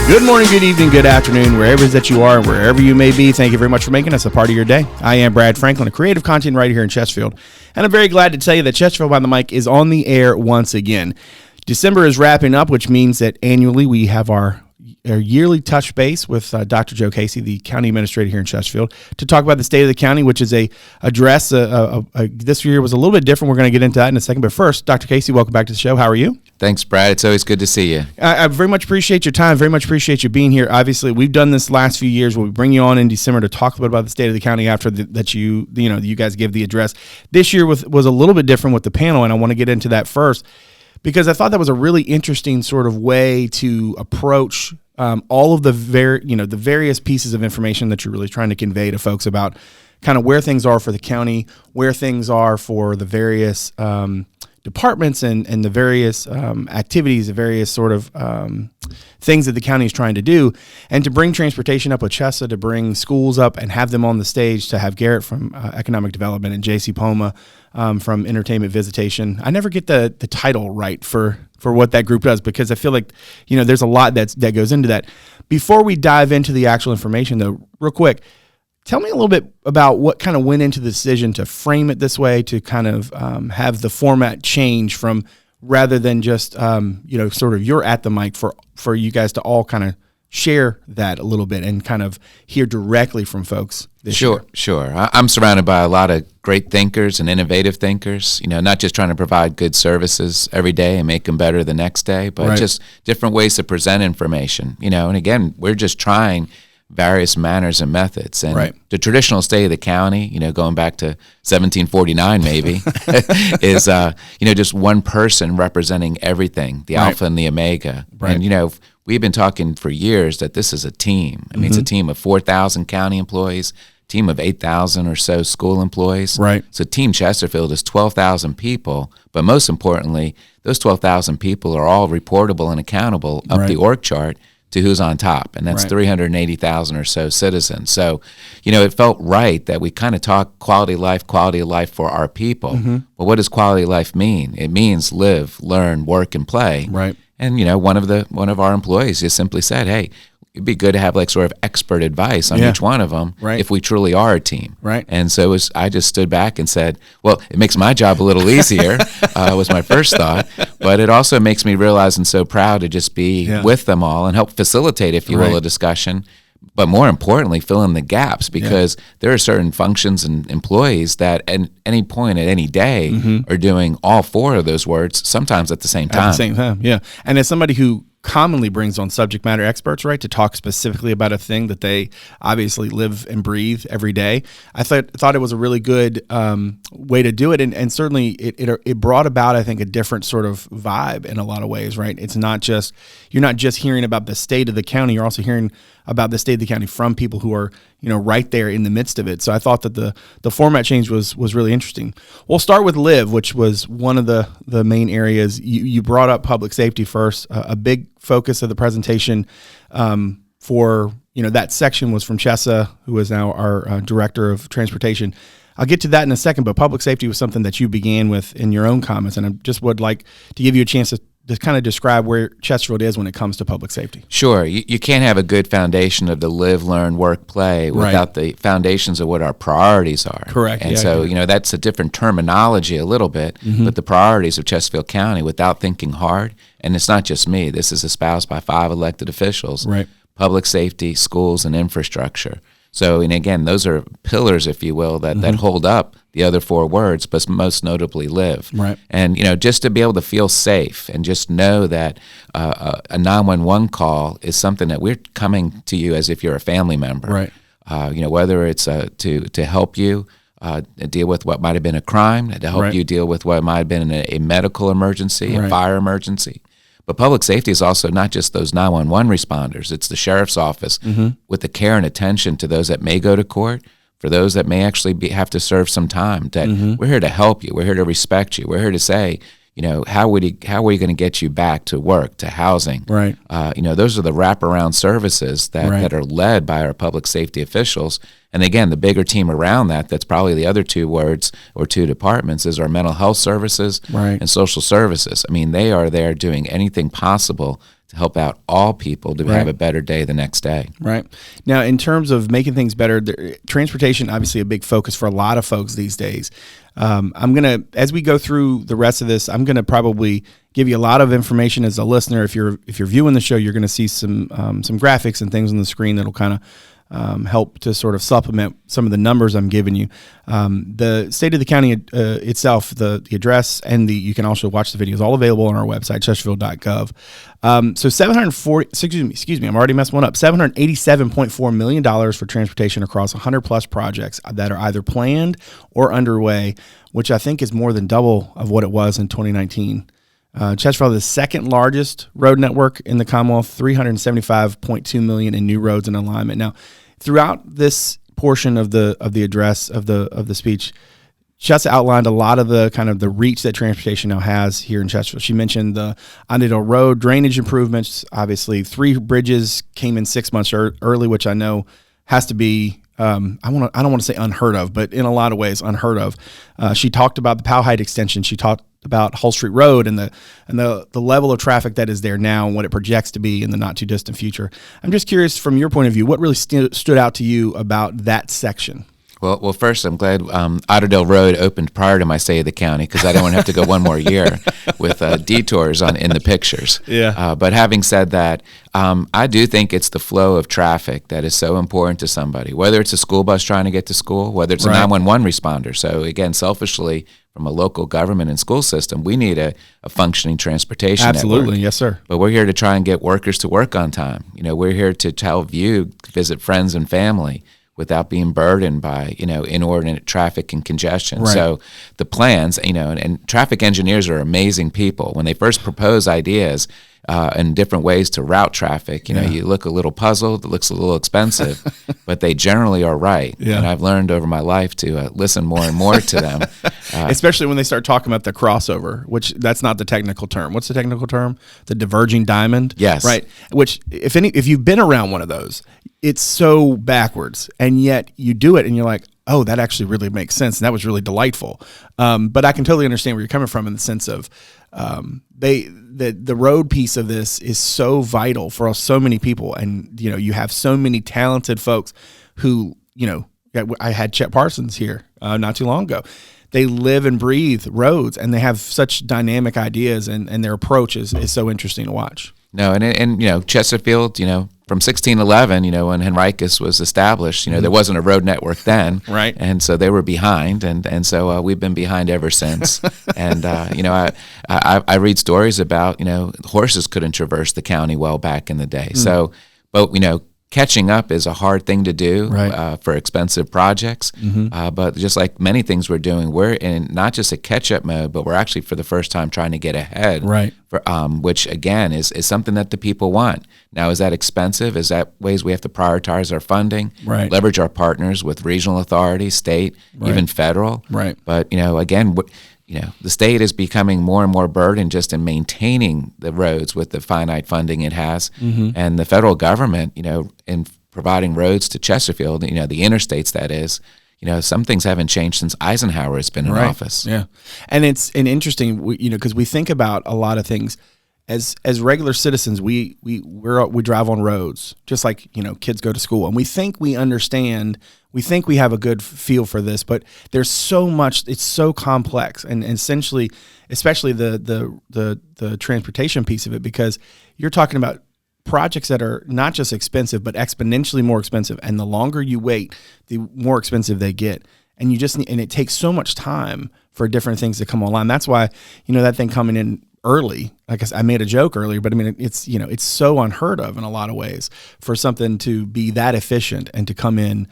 Good morning, good evening, good afternoon, wherever it is that you are and wherever you may be. Thank you very much for making us a part of your day. I am Brad Franklin, a creative content writer here in Chesterfield, and I'm very glad to tell you that Chesterfield by the Mic is on the air once again. December is wrapping up, which means that annually we have our yearly touch base with Dr. Joe Casey, the county administrator here in Chesterfield, to talk about the state of the county, which is a address. This year was a little bit different. We're going to get into that in a second. But first, Dr. Casey, welcome back to the show. How are you? Thanks, Brad. It's always good to see you. I very much appreciate your time. Very much appreciate you being here. Obviously, we've done this last few years where we bring you on in December to talk a bit about the state of the county after that you guys give the address. This year was a little bit different with the panel, and I want to get into that first because I thought that was a really interesting sort of way to approach all of the various pieces of information that you're really trying to convey to folks about kind of where things are for the county, where things are for the various departments and the various activities, the various sort of things that the county is trying to do, and to bring transportation up with Chesa, to bring schools up and have them on the stage, to have Garrett from Economic Development and J.C. Poma from Entertainment Visitation. I never get the title right for what that group does because I feel like, there's a lot that goes into that. Before we dive into the actual information, though, real quick, tell me a little bit about what kind of went into the decision to frame it this way, to kind of have the format change from rather than just, sort of you're at the mic for you guys to all kind of share that a little bit and kind of hear directly from folks this year. Sure. I'm surrounded by a lot of great thinkers and innovative thinkers, not just trying to provide good services every day and make them better the next day, but just different ways to present information, and again, we're just trying various manners and methods. And the traditional state of the county, going back to 1749 maybe, is, just one person representing everything, the alpha and the omega. And, we've been talking for years that this is a team. I mean, it's a team of 4,000 county employees, team of 8,000 or so school employees. So Team Chesterfield is 12,000 people, but most importantly, those 12,000 people are all reportable and accountable up the org chart to who's on top, and that's 380,000 or so citizens. So, it felt right that we kind of talk quality of life for our people. Well, what does quality of life mean? It means live, learn, work, and play. And, one of our employees just simply said, hey, it'd be good to have like sort of expert advice on each one of them if we truly are a team. And so I just stood back and said, well, it makes my job a little easier, was my first thought, but it also makes me realize I'm so proud to just be with them all and help facilitate, if you will, a discussion, but more importantly, fill in the gaps because there are certain functions and employees that at any point at any day are doing all four of those words sometimes at the same time. And as somebody who commonly brings on subject matter experts, to talk specifically about a thing that they obviously live and breathe every day, I thought it was a really good way to do it, and certainly it brought about, I think, a different sort of vibe in a lot of ways. It's not just, you're not just hearing about the state of the county, you're also hearing about the state of the county from people who are right there in the midst of it. So I thought that the format change was really interesting. We'll start with Live, which was one of the main areas. You brought up public safety first. A big focus of the presentation for that section was from Chesa, who is now our director of transportation. I'll get to that in a second, but public safety was something that you began with in your own comments, and I just would like to give you a chance to kind of describe where Chesterfield is when it comes to public safety. Sure. You can't have a good foundation of the live, learn, work, play without the foundations of what our priorities are. Correct. And so, that's a different terminology a little bit, but the priorities of Chesterfield County, without thinking hard, and it's not just me, this is espoused by 5 elected officials, public safety, schools, and infrastructure. So, and again, those are pillars, if you will, that hold up the other 4 words, but most notably live. And, just to be able to feel safe and just know that a 911 call is something that we're coming to you as if you're a family member. Whether it's to help you deal with what might have been a crime, to help you deal with what might have been a medical emergency, a fire emergency. But public safety is also not just those 911 responders. It's the sheriff's office with the care and attention to those that may go to court, for those that may actually have to serve some time. That we're here to help you. We're here to respect you. We're here to say, how are we going to get you back to work, to housing? Those are the wraparound services that are led by our public safety officials. And again, the bigger team around that's probably the other 2 words or 2 departments, is our mental health services and social services. I mean, they are there doing anything possible to help out all people to have a better day the next day. Right. Now, in terms of making things better, transportation, obviously a big focus for a lot of folks these days. As we go through the rest of this, I'm going to probably give you a lot of information as a listener. If you're viewing the show, you're going to see some graphics and things on the screen that'll kind of help to sort of supplement some of the numbers I'm giving you. The state of the county itself, the address, and you can also watch the videos, all available on our website, Chesterfield.gov. So I'm already messing one up. $787.4 million for transportation across 100 plus projects that are either planned or underway, which I think is more than double of what it was in 2019. Chesterfield is the second largest road network in the Commonwealth, $375.2 million in new roads in alignment. Now, throughout this portion of the address of the speech, Chess outlined a lot of the kind of the reach that transportation now has here in Chesterfield. She mentioned the Ondale Road drainage improvements. Obviously, 3 bridges came in 6 months early, which I know has to be I don't want to say unheard of, but in a lot of ways unheard of. She talked about the Powhite extension. She talked about Hull Street Road and the level of traffic that is there now and what it projects to be in the not too distant future. I'm just curious, from your point of view, what really stood out to you about that section? Well, first, I'm glad Otterdale Road opened prior to my stay of the county, because I didn't want to have to go one more year with detours in the pictures. Yeah. But having said that, I do think it's the flow of traffic that is so important to somebody, whether it's a school bus trying to get to school, whether it's a 911 responder. So again, selfishly, from a local government and school system, we need a functioning transportation Absolutely, network. yes, sir. But we're here to try and get workers to work on time. We're here to help you visit friends and family without being burdened by, inordinate traffic and congestion. Right. So the plans, and traffic engineers are amazing people. When they first propose ideas and different ways to route traffic, you look a little puzzled, it looks a little expensive, but they generally are right. Yeah. And I've learned over my life to listen more and more to them. Especially when they start talking about the crossover, which that's not the technical term. What's the technical term? The diverging diamond? Yes. Right. Which, if you've been around one of those, it's so backwards, and yet you do it and you're like, oh, that actually really makes sense. And that was really delightful. But I can totally understand where you're coming from in the sense of the road piece of this is so vital for so many people. And, you have so many talented folks who, I had Chet Parsons here not too long ago. They live and breathe roads, and they have such dynamic ideas, and their approach is so interesting to watch. No, and Chesterfield, from 1611, when Henricus was established, there wasn't a road network then, right? And so they were behind, and so we've been behind ever since. And I read stories about horses couldn't traverse the county well back in the day. So, but catching up is a hard thing to do for expensive projects. But just like many things we're doing, we're in not just a catch-up mode, but we're actually for the first time trying to get ahead. Right. For, which, again, is something that the people want. Now, is that expensive? Is that ways we have to prioritize our funding? Right. Leverage our partners with regional authorities, state, even federal. Right. But, again, the state is becoming more and more burdened just in maintaining the roads with the finite funding it has. And the federal government, in providing roads to Chesterfield, the interstates, that is, some things haven't changed since Eisenhower has been in office. Yeah. And it's interesting, because we think about a lot of things as regular citizens. We drive on roads just like, kids go to school, and we think we understand. We think we have a good feel for this, but there's so much. It's so complex, and essentially, especially the transportation piece of it, because you're talking about projects that are not just expensive, but exponentially more expensive. And the longer you wait, the more expensive they get. And and it takes so much time for different things to come online. That's why, that thing coming in early, like I made a joke earlier, but I mean, it's so unheard of in a lot of ways for something to be that efficient and to come in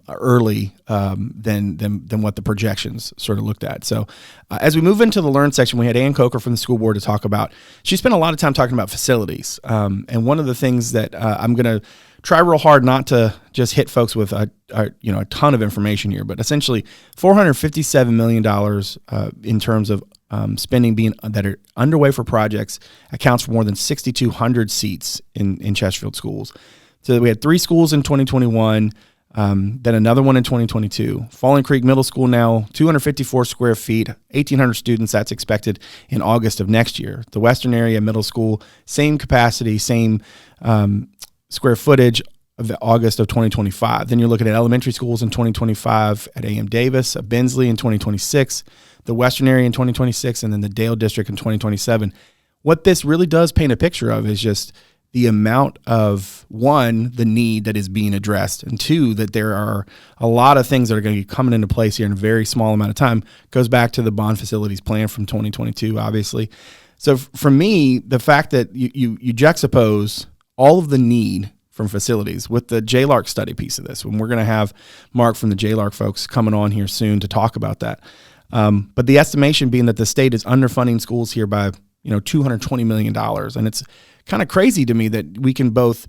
early than what the projections sort of looked at. So as we move into the Learn section, we had Ann Coker from the school board to talk about. She spent a lot of time talking about facilities. And one of the things that I'm going to try real hard not to just hit folks with a ton of information here, but essentially $457 million in terms of spending that are underway for projects accounts for more than 6,200 seats in Chesterfield schools. So we had 3 schools in 2021. Then another one in 2022. Falling Creek Middle School now 254 square feet, 1,800 students. That's expected in August of next year. The Western Area Middle School, same capacity, same square footage of the August of 2025. Then you're looking at elementary schools in 2025 at A.M. Davis, Bensley in 2026, the Western Area in 2026, and then the Dale District in 2027. What this really does paint a picture of is just the amount of, one, the need that is being addressed, and two, that there are a lot of things that are going to be coming into place here in a very small amount of time. Goes back to the bond facilities plan from 2022, obviously. So for me, the fact that you juxtapose all of the need from facilities with the JLARC study piece of this, when we're going to have Mark from the JLARC folks coming on here soon to talk about that. But the estimation being that the state is underfunding schools here by $220 million, and it's kind of crazy to me that we can both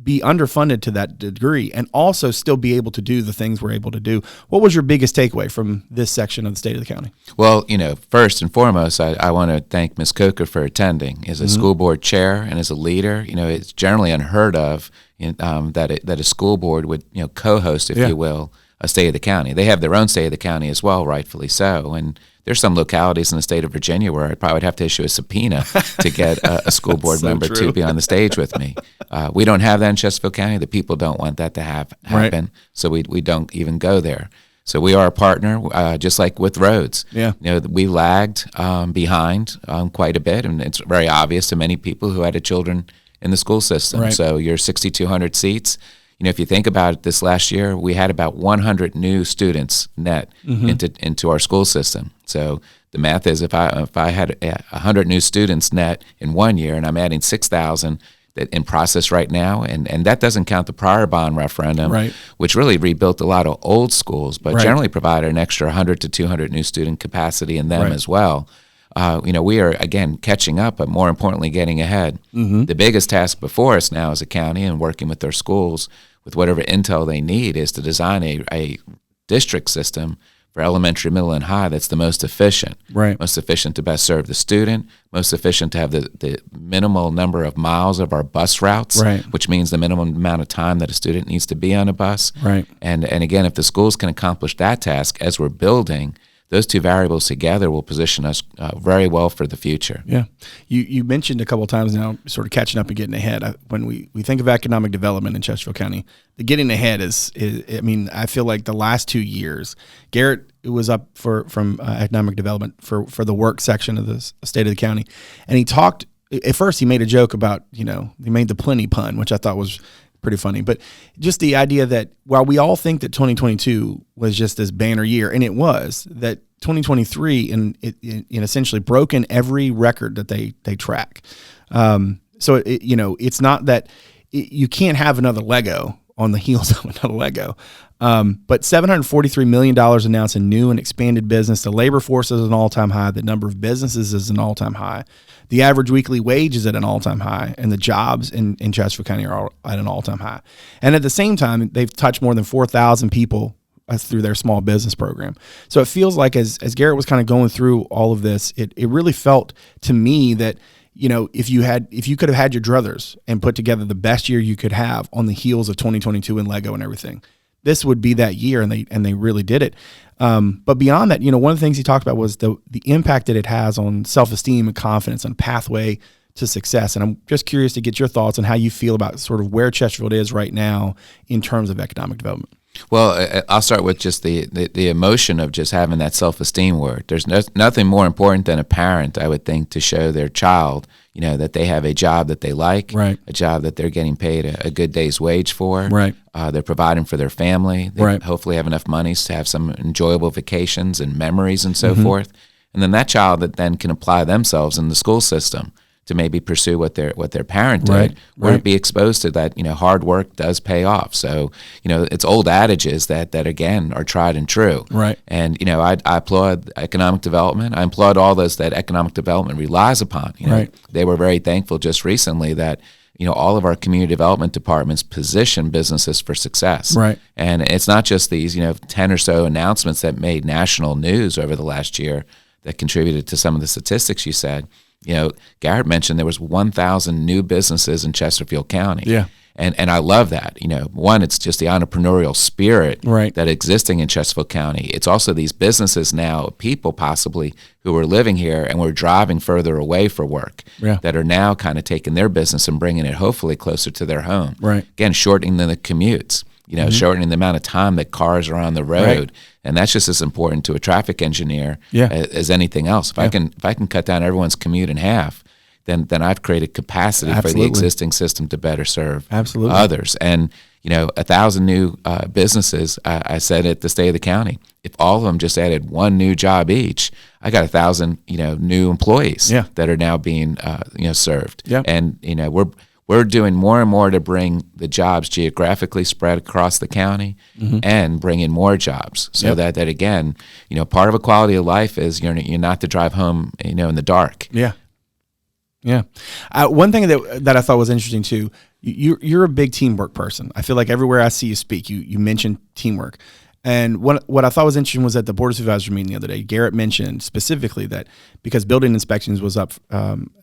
be underfunded to that degree and also still be able to do the things we're able to do. What was your biggest takeaway from this section of the state of the county? Well, first and foremost, I want to thank Ms. Coker for attending. As a school board chair and as a leader, it's generally unheard of that a school board would co-host, if you will, a state of the county. They have their own state of the county as well, rightfully so. And there's some localities in the state of Virginia where I'd probably have to issue a subpoena to get a school board member to be on the stage with me. We don't have that in Chesterfield County. The people don't want that to happen, right. So we don't even go there. So we are a partner, just like with roads. Yeah. We lagged behind quite a bit, and it's very obvious to many people who had children in the school system. Right. So your 6,200 seats. If you think about it, this last year we had about 100 new students net into our school system. So the math is if I had 100 new students net in 1 year, and I'm adding 6,000 in process right now, and that doesn't count the prior bond referendum, right, which really rebuilt a lot of old schools, but generally provided an extra 100 to 200 new student capacity in them as well. We are, again, catching up, but more importantly, getting ahead. The biggest task before us now as a county and working with our schools with whatever intel they need is to design a district system for elementary, middle, and high that's the most efficient. Right. Most efficient to best serve the student, most efficient to have the minimal number of miles of our bus routes, which means the minimum amount of time that a student needs to be on a bus. Right. And again, if the schools can accomplish that task as we're building, those two variables together will position us very well for the future. Yeah. You mentioned a couple of times now, sort of catching up and getting ahead. When we think of economic development in Chesterfield County, the getting ahead is I feel like the last 2 years, Garrett was up from economic development for the work section of the state of the county. And he talked, at first he made a joke about, he made the plenty pun, which I thought was pretty funny, but just the idea that while we all think that 2022 was just this banner year, and it was, that 2023 in essentially broken every record that they track. So it's not that you can't have another Lego on the heels of another Lego. But $743 million announced in new and expanded business. The labor force is an all-time high. The number of businesses is an all-time high. The average weekly wage is at an all-time high, and the jobs in Chesterfield County are at an all-time high. And at the same time, they've touched more than 4,000 people through their small business program. So it feels like as Garrett was kind of going through all of this, it really felt to me that, if you could have had your druthers and put together the best year you could have on the heels of 2022 and Lego and everything, this would be that year, and they really did it. But beyond that, one of the things he talked about was the impact that it has on self-esteem and confidence and pathway to success. And I'm just curious to get your thoughts on how you feel about sort of where Chesterfield is right now in terms of economic development. Well, I'll start with just the emotion of just having that self-esteem word. There's nothing more important than a parent, I would think, to show their child, that they have a job that they like, right, a job that they're getting paid a good day's wage for. Right. They're providing for their family. They hopefully have enough money to have some enjoyable vacations and memories and so forth. And then that child that then can apply themselves in the school system to maybe pursue what their parent did, or be exposed to that, hard work does pay off. So, it's old adages that again are tried and true. Right. And, I applaud economic development. I applaud all those that economic development relies upon. They were very thankful just recently that, all of our community development departments position businesses for success. Right. And it's not just these, 10 or so announcements that made national news over the last year that contributed to some of the statistics you said. Garrett mentioned there was 1,000 new businesses in Chesterfield County. Yeah. And I love that. One, it's just the entrepreneurial spirit right. that existing in Chesterfield County. It's also these businesses now, people possibly who are living here and were driving further away for work that are now kind of taking their business and bringing it hopefully closer to their home. Right. Again, shortening the commutes, shortening the amount of time that cars are on the road. Right. And that's just as important to a traffic engineer as anything else. If I can cut down everyone's commute in half, then I've created capacity for the existing system to better serve others. And 1,000 new businesses. I said at the State of the County, if all of them just added one new job each, I got 1,000 new employees that are now being served. Yeah. And we're doing more and more to bring the jobs geographically spread across the county and bring in more jobs so that again, part of a quality of life is you're not to drive home in the dark. Yeah. Yeah. One thing that I thought was interesting too, you're a big teamwork person. I feel like everywhere I see you speak, you mention teamwork. And what I thought was interesting was at the Board of Supervisors meeting the other day, Garrett mentioned specifically that because building inspections was up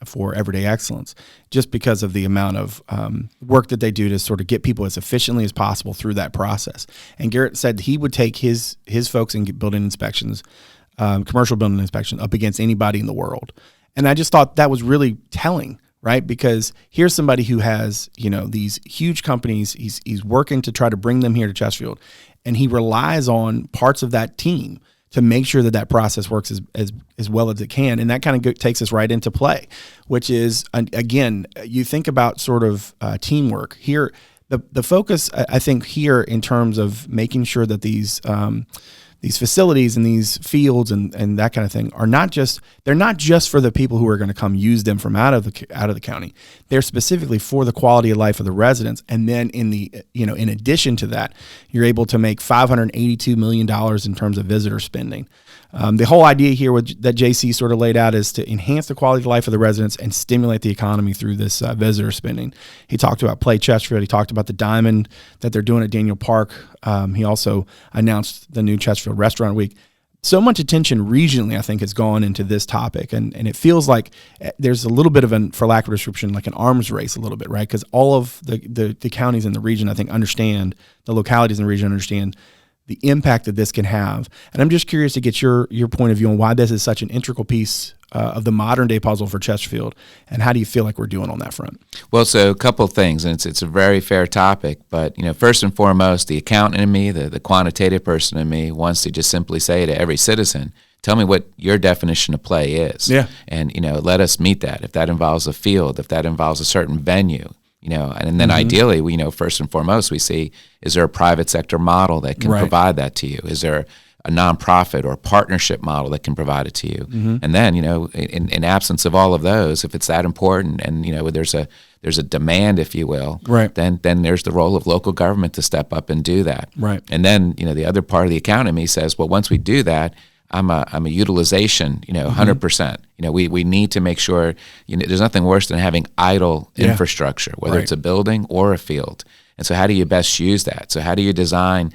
for everyday excellence, just because of the amount of work that they do to sort of get people as efficiently as possible through that process. And Garrett said he would take his folks in building inspections, commercial building inspection, up against anybody in the world. And I just thought that was really telling, right? Because here's somebody who has, these huge companies. He's working to try to bring them here to Chesterfield, and he relies on parts of that team to make sure that process works as well as it can. And that kind of takes us right into play, which is, again, you think about sort of teamwork here. The focus, I think, here in terms of making sure that these facilities and these fields and that kind of thing they're not just for the people who are going to come use them from out of the county. They're specifically for the quality of life of the residents. And then in addition to that, you're able to make $582 million in terms of visitor spending. The whole idea here that JC sort of laid out is to enhance the quality of life of the residents and stimulate the economy through this visitor spending. He talked about Play Chesterfield. He talked about the diamond that they're doing at Daniel Park. He also announced the new Chesterfield Restaurant Week. So much attention regionally, I think, has gone into this topic, and it feels like there's a little bit of for lack of a description, like an arms race a little bit, right? Because all of the counties in the region, I think, understand, the localities in the region understand the impact that this can have. And I'm just curious to get your point of view on why this is such an integral piece of the modern day puzzle for Chesterfield, and how do you feel like we're doing on that front? Well, so a couple of things, and it's a very fair topic, but first and foremost, the accountant in me, the quantitative person in me, wants to just simply say to every citizen, tell me what your definition of play is. Yeah. And let us meet that. If that involves a field, if that involves a certain venue, and then ideally, first and foremost, we see, is there a private sector model that can provide that to you? Is there a nonprofit or partnership model that can provide it to you? And then, in absence of all of those, if it's that important and, there's a demand, if you will, then there's the role of local government to step up and do that. Right. And then, the other part of the account in me says, well, once we do that, I'm a utilization, 100%. We need to make sure, there's nothing worse than having idle infrastructure, whether it's a building or a field. And so how do you best use that? So how do you design,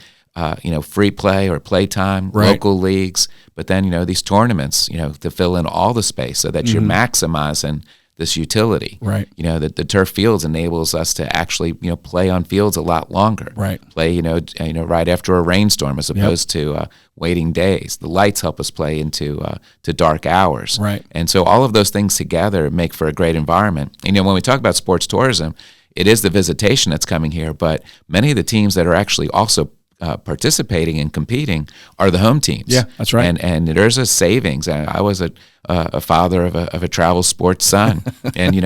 free play or playtime, local leagues, but then, these tournaments, to fill in all the space so that you're maximizing this utility. Right. The turf fields enables us to actually, play on fields a lot longer. Right. Play, right after a rainstorm as opposed to waiting days. The lights help us play into to dark hours. Right. And so all of those things together make for a great environment. When we talk about sports tourism, it is the visitation that's coming here, but many of the teams that are actually also participating and competing are the home teams. Yeah, that's right. And there's a savings. I was a father of a travel sports son, and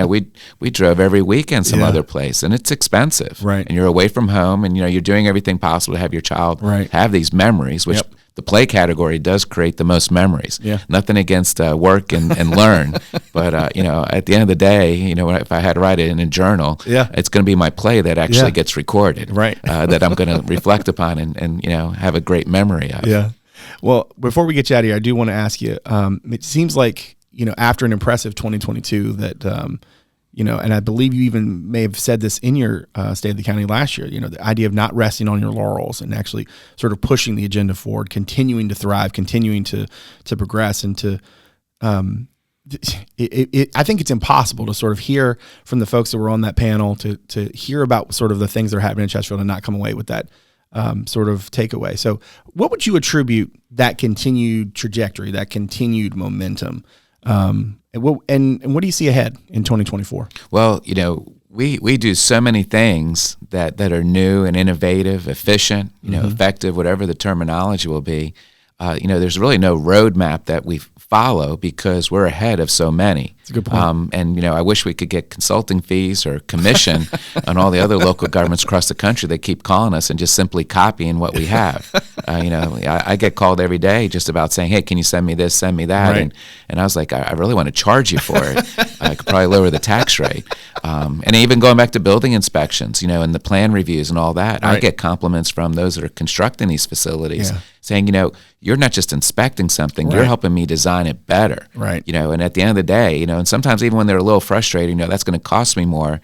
we drove every weekend some other place, and it's expensive. Right. And you're away from home, and you're doing everything possible to have your child have these memories, which the play category does create the most memories. Yeah. Nothing against work and learn, but at the end of the day, if I had to write it in a journal, it's going to be my play that actually gets recorded, right? That I'm going to reflect upon and have a great memory of. Yeah. Well, before we get you out of here, I do want to ask you. It seems like after an impressive 2022 that. And I believe you even may have said this in your State of the County last year, the idea of not resting on your laurels and actually sort of pushing the agenda forward, continuing to thrive, continuing to progress, and to I think it's impossible to sort of hear from the folks that were on that panel to hear about sort of the things that are happening in Chesterfield and not come away with that sort of takeaway. So what would you attribute that continued trajectory, that continued momentum? And what do you see ahead in 2024? Well, we do so many things that are new and innovative, efficient, effective, whatever the terminology will be. There's really no roadmap that we follow because we're ahead of so many. That's a good point. And I wish we could get consulting fees or commission on all the other local governments across the country that keep calling us and just simply copying what we have. I get called every day just about saying, hey, can you send me this, send me that? Right. And I was like, I really want to charge you for it. I could probably lower the tax rate. And even going back to building inspections, and the plan reviews and all that, Right. I get compliments from those that are constructing these facilities saying, you're not just inspecting something, you're Right. helping me design it better. Right. And at the end of the day, and sometimes even when they're a little frustrated, that's going to cost me more,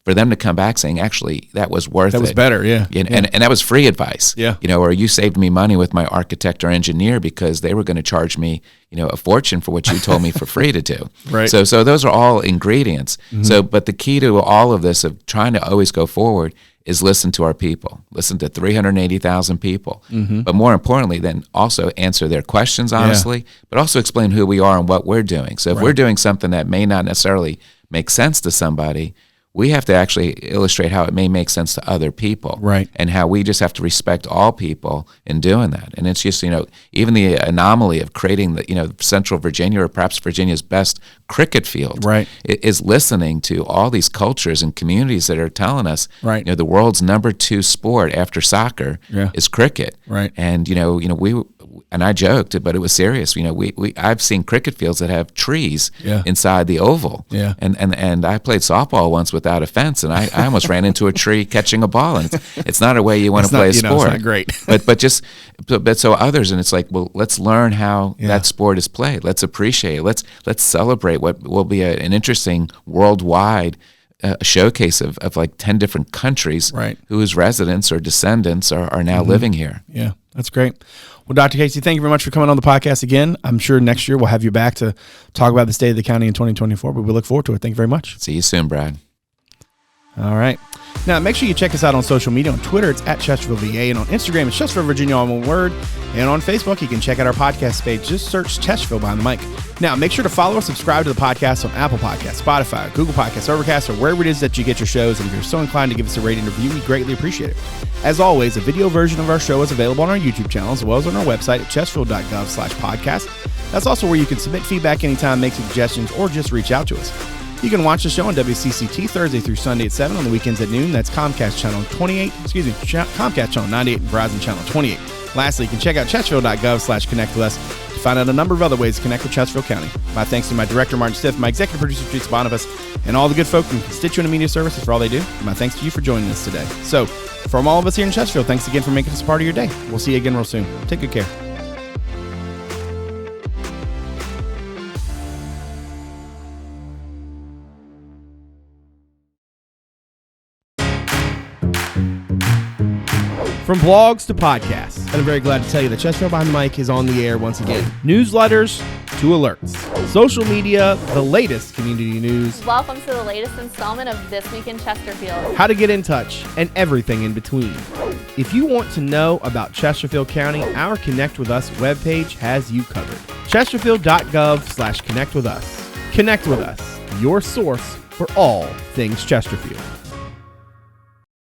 for them to come back saying, actually, that was worth it. That was better, yeah. And that was free advice. Yeah. Or you saved me money with my architect or engineer because they were going to charge me, a fortune for what you told me for free to do. Right. So those are all ingredients. Mm-hmm. So, but the key to all of this of trying to always go forward is listen to our people, listen to 380,000 people. Mm-hmm. But more importantly, then also answer their questions honestly, but also explain who we are and what we're doing. So if we're doing something that may not necessarily make sense to somebody, we have to actually illustrate how it may make sense to other people. Right. And how we just have to respect all people in doing that. And it's just, even the anomaly of creating the, Central Virginia or perhaps Virginia's best cricket field Right. is listening to all these cultures and communities that are telling us, Right. the world's number 2 sport after soccer is cricket. Right. And, and I joked, but it was serious. I've seen cricket fields that have trees inside the oval. Yeah. And I played softball once without a fence, and I almost ran into a tree catching a ball. And it's not a way you want to play a sport. It's not great. but so others, and it's like, well, let's learn how that sport is played. Let's appreciate it. Let's celebrate what will be an interesting worldwide showcase of like 10 different countries whose residents or descendants are now living here. Yeah, that's great. Well, Dr. Casey, thank you very much for coming on the podcast again. I'm sure next year we'll have you back to talk about the state of the county in 2024, but we look forward to it. Thank you very much. See you soon, Brad. All right. Now, make sure you check us out on social media. On Twitter, it's at Chesterfield VA, and on Instagram, it's Chesterfield Virginia, all one word. And on Facebook, you can check out our podcast page. Just search Chesterfield behind the mic. Now, make sure to follow or subscribe to the podcast on Apple Podcasts, Spotify, Google Podcasts, Overcast, or wherever it is that you get your shows. And if you're so inclined to give us a rating and review, we greatly appreciate it. As always, a video version of our show is available on our YouTube channel, as well as on our website at Chesterfield.gov/podcast. That's also where you can submit feedback anytime, make suggestions, or just reach out to us. You can watch the show on WCCT Thursday through Sunday at 7, on the weekends at noon. That's Comcast Channel 98, Comcast Channel 98 and Verizon Channel 28. Lastly, you can check out Chesterfield.gov/connect with us to find out a number of other ways to connect with Chesterfield County. My thanks to my director, Martin Stith, my executive producer, Teresa, Bonifas, and all the good folk from Constituent and Media Services for all they do. And my thanks to you for joining us today. So, from all of us here in Chesterfield, thanks again for making us a part of your day. We'll see you again real soon. Take good care. From blogs to podcasts, and I'm very glad to tell you that Chesterfield Behind the Mic is on the air once again. Newsletters to alerts, social media, the latest community news. Welcome to the latest installment of This Week in Chesterfield. How to get in touch, and everything in between. If you want to know about Chesterfield County, our Connect With Us webpage has you covered. Chesterfield.gov/connect with us. Connect with us, your source for all things Chesterfield.